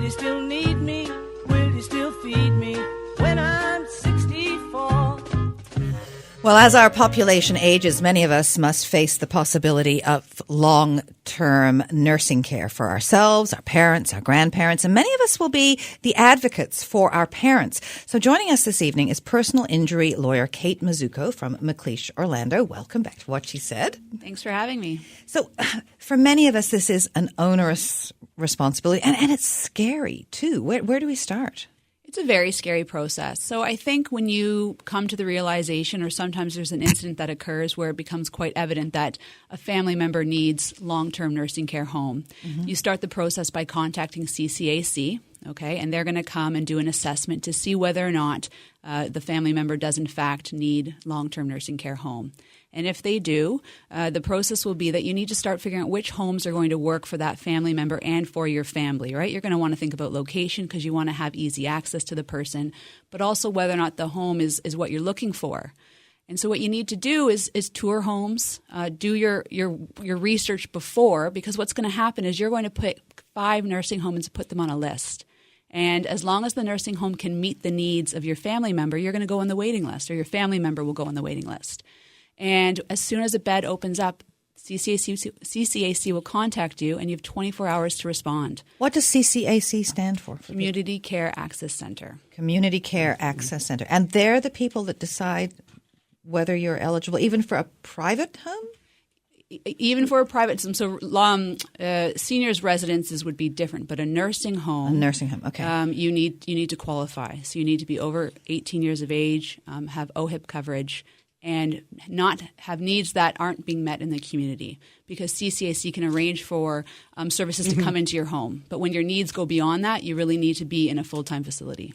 you still need me? Will you still feed me when I'm 64? Well, as our population ages, many of us must face the possibility of long-term nursing care for ourselves, our parents, our grandparents, and many of us will be the advocates for our parents. So joining us this evening is personal injury lawyer Kate Mazzucco from McLeish, Orlando. Welcome back to What She Said. Thanks for having me. So for many of us, this is an onerous responsibility, and it's scary too. Where do we start? It's a very scary process. So I think when you come to the realization, or sometimes there's an incident that occurs where it becomes quite evident that a family member needs long-term nursing care home, you start the process by contacting CCAC, okay, and they're going to come and do an assessment to see whether or not the family member does in fact need long-term nursing care home. And if they do, the process will be that you need to start figuring out which homes are going to work for that family member and for your family, right? You're going to want to think about location because you want to have easy access to the person, but also whether or not the home is what you're looking for. And so what you need to do is tour homes, do your research before, because what's going to happen is you're going to pick 5 nursing homes and put them on a list. And as long as the nursing home can meet the needs of your family member, you're going to go on the waiting list, or your family member will go on the waiting list. And as soon as a bed opens up, CCAC will contact you, and you have 24 hours to respond. What does CCAC stand for? Community Care Access Center. Community Care Access Center. And they're the people that decide whether you're eligible, even for a private home? Even for a private home. So seniors' residences would be different, but a nursing home. A nursing home, okay. You need to qualify. So you need to be over 18 years of age, have OHIP coverage, and not have needs that aren't being met in the community, because CCAC can arrange for services to come into your home. But when your needs go beyond that, you really need to be in a full-time facility.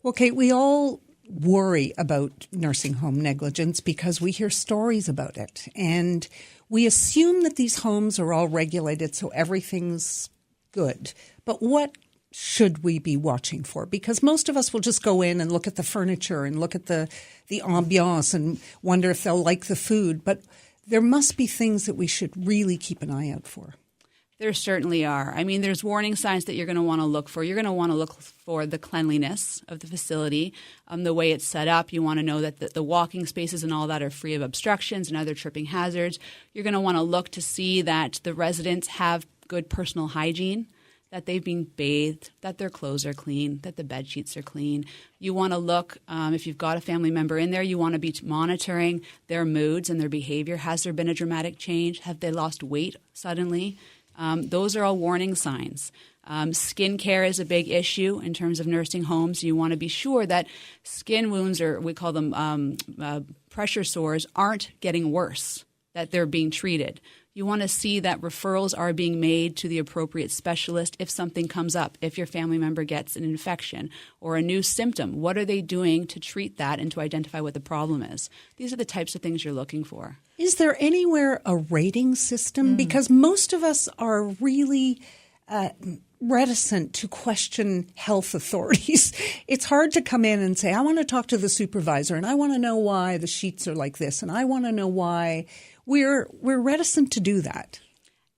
Well, Kate, we all worry about nursing home negligence because we hear stories about it. And we assume that these homes are all regulated, so everything's good. But what should we be watching for? Because most of us will just go in and look at the furniture and look at the ambiance and wonder if they'll like the food. But there must be things that we should really keep an eye out for. There certainly are. I mean, there's warning signs that you're going to want to look for. You're going to want to look for the cleanliness of the facility, the way it's set up. You want to know that the walking spaces and all that are free of obstructions and other tripping hazards. You're going to want to look to see that the residents have good personal hygiene, that they've been bathed, that their clothes are clean, that the bed sheets are clean. You want to look, if you've got a family member in there, you want to be monitoring their moods and their behavior. Has there been a dramatic change? Have they lost weight suddenly? Those are all warning signs. Skin care is a big issue in terms of nursing homes. You want to be sure that skin wounds, or we call them pressure sores, aren't getting worse, that they're being treated. You want to see that referrals are being made to the appropriate specialist if something comes up, if your family member gets an infection or a new symptom. What are they doing to treat that and to identify what the problem is? These are the types of things you're looking for. Is there anywhere a rating system? Because most of us are really reticent to question health authorities. It's hard to come in and say, I want to talk to the supervisor and I want to know why the sheets are like this and I want to know why. We're reticent to do that.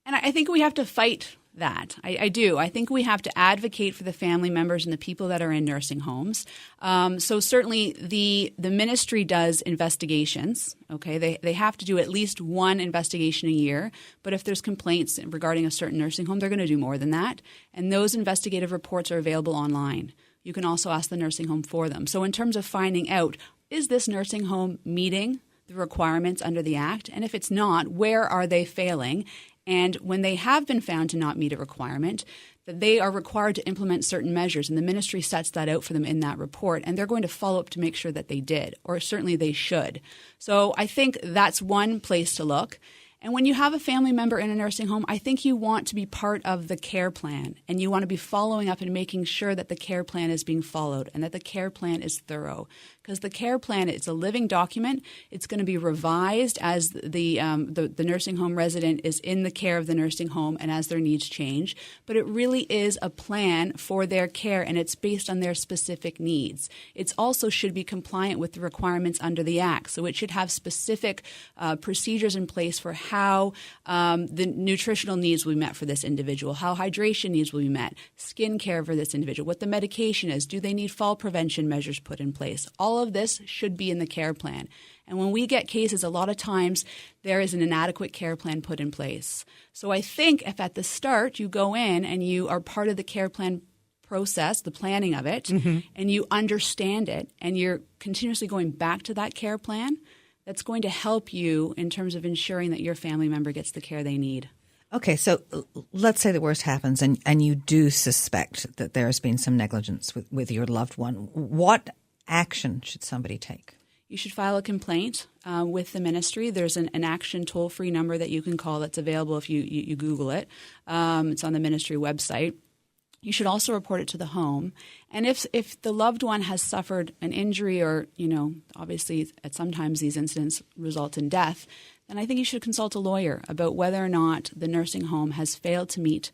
And I think we have to fight that. I do. I think we have to advocate for the family members and the people that are in nursing homes. So certainly the ministry does investigations. Okay, they have to do at least one investigation a year. But if there's complaints regarding a certain nursing home, they're going to do more than that. And those investigative reports are available online. You can also ask the nursing home for them. So in terms of finding out, is this nursing home meeting the requirements under the Act? And if it's not, where are they failing? And when they have been found to not meet a requirement, that they are required to implement certain measures, and the ministry sets that out for them in that report, and they're going to follow up to make sure that they did, or certainly they should. So I think that's one place to look. And when you have a family member in a nursing home, I think you want to be part of the care plan, and you want to be following up and making sure that the care plan is being followed and that the care plan is thorough. because the care plan, it's a living document. It's going to be revised as the nursing home resident is in the care of the nursing home and as their needs change. But it really is a plan for their care, and it's based on their specific needs. It also should be compliant with the requirements under the Act. So it should have specific procedures in place for how the nutritional needs will be met for this individual, how hydration needs will be met, skin care for this individual, what the medication is, do they need fall prevention measures put in place. All of this should be in the care plan. And when we get cases, a lot of times there is an inadequate care plan put in place. So I think if at the start you go in and you are part of the care plan process, the planning of it, and you understand it, and you're continuously going back to that care plan, that's going to help you in terms of ensuring that your family member gets the care they need. Okay, so let's say the worst happens and you do suspect that there has been some negligence with your loved one. What action should somebody take? You should file a complaint with the ministry. There's an action toll-free number that you can call that's available if you Google it. It's on the ministry website. You should also report it to the home. And if the loved one has suffered an injury or, obviously at sometimes these incidents result in death, then I think you should consult a lawyer about whether or not the nursing home has failed to meet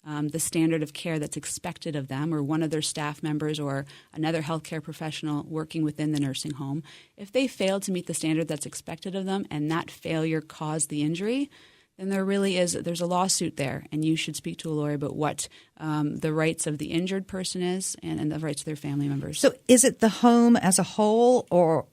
the standard of care that's expected of them, or one of their staff members or another healthcare professional working within the nursing home. If they fail to meet the standard that's expected of them and that failure caused the injury, then there's a lawsuit there, and you should speak to a lawyer about what the rights of the injured person is and the rights of their family members. So is it the home as a whole, or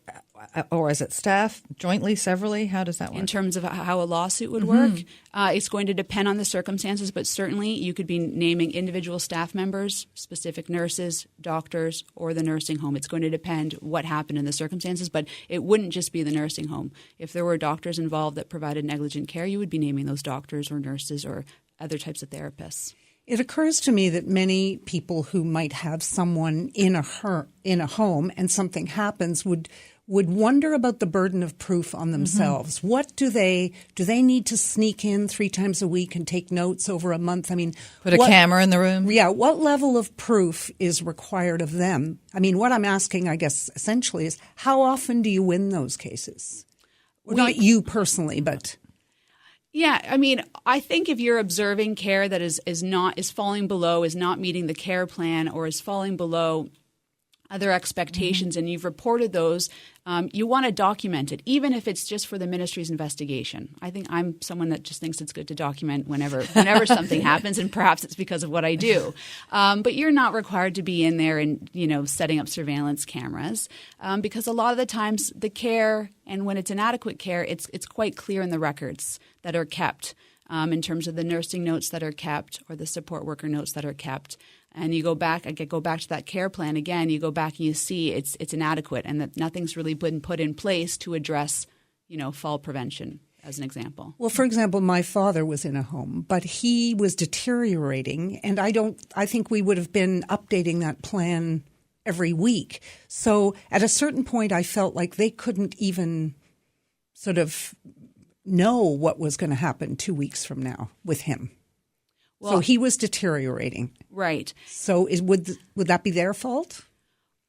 is it staff jointly, severally? How does that work? In terms of how a lawsuit would work, it's going to depend on the circumstances, but certainly you could be naming individual staff members, specific nurses, doctors, or the nursing home. It's going to depend what happened in the circumstances, but it wouldn't just be the nursing home. If there were doctors involved that provided negligent care, you would be naming those doctors or nurses or other types of therapists. It occurs to me that many people who might have someone in a home and something happens would wonder about the burden of proof on themselves. What do they need to sneak in 3 times a week and take notes over a month? I mean, put a camera in the room? Yeah. What level of proof is required of them? I mean, what I'm asking, I guess, essentially is how often do you win those cases? Well, not you personally, but... Yeah, I mean, I think if you're observing care that is falling below, is not meeting the care plan, or is falling below other expectations, and you've reported those, you want to document it, even if it's just for the ministry's investigation. I think I'm someone that just thinks it's good to document whenever something happens, and perhaps it's because of what I do. But you're not required to be in there and setting up surveillance cameras, because a lot of the times the care, and when it's inadequate care, it's quite clear in the records that are kept, in terms of the nursing notes that are kept or the support worker notes that are kept. And you go back to that care plan again. You go back and you see it's inadequate, and that nothing's really been put in place to address, fall prevention, as an example. Well, for example, my father was in a home, but he was deteriorating, and I think we would have been updating that plan every week. So at a certain point, I felt like they couldn't even sort of know what was going to happen 2 weeks from now with him. Well, so he was deteriorating. Right. So would that be their fault?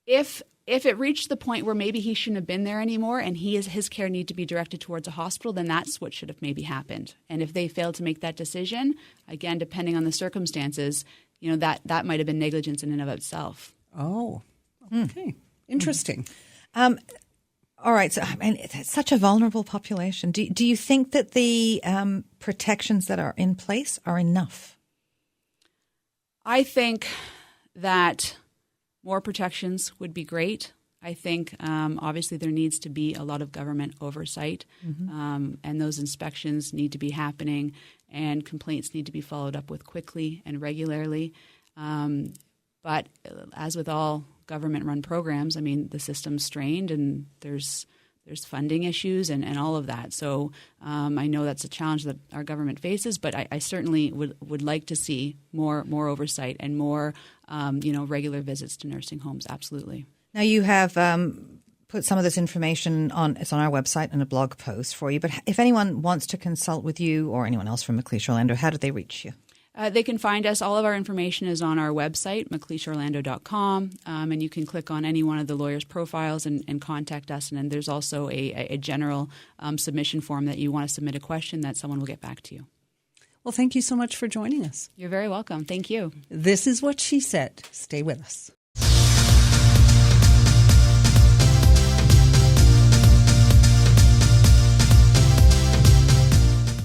If it reached the point where maybe he shouldn't have been there anymore and his care need to be directed towards a hospital, then that's what should have maybe happened. And if they failed to make that decision, again, depending on the circumstances, that might have been negligence in and of itself. Oh, okay. Interesting. All right. So, I mean, it's such a vulnerable population. Do you think that the protections that are in place are enough? I think that more protections would be great. I think obviously there needs to be a lot of government oversight, and those inspections need to be happening, and complaints need to be followed up with quickly and regularly. But as with all government-run programs, I mean, the system's strained, and there's funding issues and all of that. So I know that's a challenge that our government faces, but I certainly would like to see more oversight and more regular visits to nursing homes. Absolutely. Now you have put some of this information it's on our website and a blog post for you. But if anyone wants to consult with you or anyone else from McLeish Orlando, how do they reach you? They can find us. All of our information is on our website, McLeishorlando.com, and you can click on any one of the lawyers' profiles and contact us. And then there's also a general submission form that you want to submit a question that someone will get back to you. Well, thank you so much for joining us. You're very welcome. Thank you. This is What She Said. Stay with us.